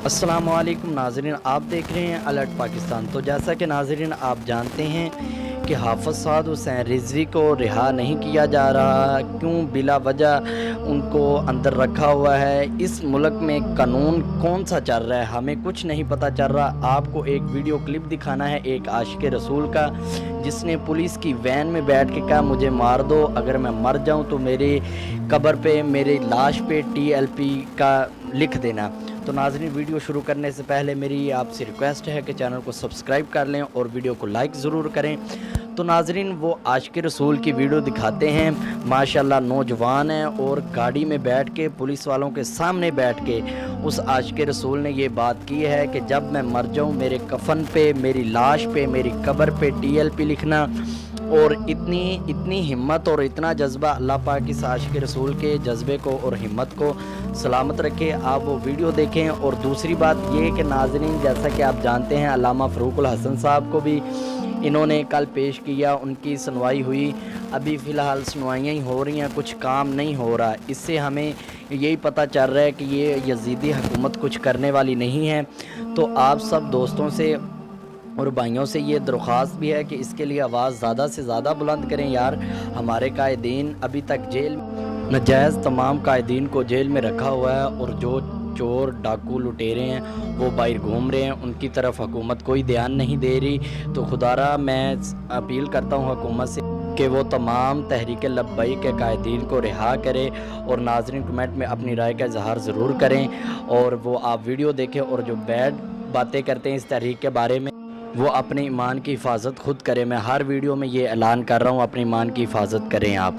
अस्सलामुअलैकुम नाज़रीन, आप देख रहे हैं अलर्ट पाकिस्तान। तो जैसा कि नाज़रीन आप जानते हैं कि हाफ़िज़ सआद हुसैन रिज़वी को रिहा नहीं किया जा रहा, क्यों बिला वजह उनको अंदर रखा हुआ है। इस मुल्क में कानून कौन सा चल रहा है हमें कुछ नहीं पता चल रहा। आपको एक वीडियो क्लिप दिखाना है एक आशिक़ रसूल का, जिसने पुलिस की वैन में बैठ के कहा मुझे मार दो, अगर मैं मर जाऊं तो मेरे कब्र पे मेरी लाश पे TLP का लिख देना। तो नाज़रीन, वीडियो शुरू करने से पहले मेरी आपसे रिक्वेस्ट है कि चैनल को सब्सक्राइब कर लें और वीडियो को लाइक ज़रूर करें। तो नाज़रीन, वो आशिक़ रसूल की वीडियो दिखाते हैं। माशाल्लाह नौजवान है और गाड़ी में बैठ के पुलिस वालों के सामने बैठ के उस आशिक़ रसूल ने ये बात की है कि जब मैं मर जाऊँ मेरे कफन पे, मेरी लाश पे, मेरी कब्र पे TLP लिखना। और इतनी हिम्मत और इतना जज्बा, अल्लाह पाक इस आशिक़ रसूल के जज्बे को और हिम्मत को सलामत रखे। आप वो वीडियो देखें। और दूसरी बात ये कि नाज़रीन, जैसा कि आप जानते हैं अल्लामा फ़रूक़ुल हसन साहब को भी इन्होंने कल पेश किया, उनकी सुनवाई हुई। अभी फ़िलहाल सुनवाइयाँ ही हो रही हैं, कुछ काम नहीं हो रहा। इससे हमें यही पता चल रहा है कि ये यज़ीदी हुकूमत कुछ करने वाली नहीं है। तो आप सब दोस्तों से और भाइयों से ये दरख्वास्त भी है कि इसके लिए आवाज़ ज़्यादा से ज़्यादा बुलंद करें यार। हमारे कायदीन अभी तक जेल, नाजायज़ तमाम कायदीन को जेल में रखा हुआ है और जो चोर डाकू लुटेरे हैं वो बाहर घूम रहे हैं, उनकी तरफ हुकूमत कोई ध्यान नहीं दे रही। तो खुदारा मैं अपील करता हूँ हुकूमत से कि वो तमाम तहरीक लब्बई के कायदीन को रिहा करे। और नाज़रीन, कमेंट में अपनी राय का इजहार ज़रूर करें और वो आप वीडियो देखें और जो बैड बातें करते हैं इस तहरीक के बारे में वो अपने ईमान की हिफाजत खुद करें। मैं हर वीडियो में ये ऐलान कर रहा हूँ, अपने ईमान की हिफाजत करें आप।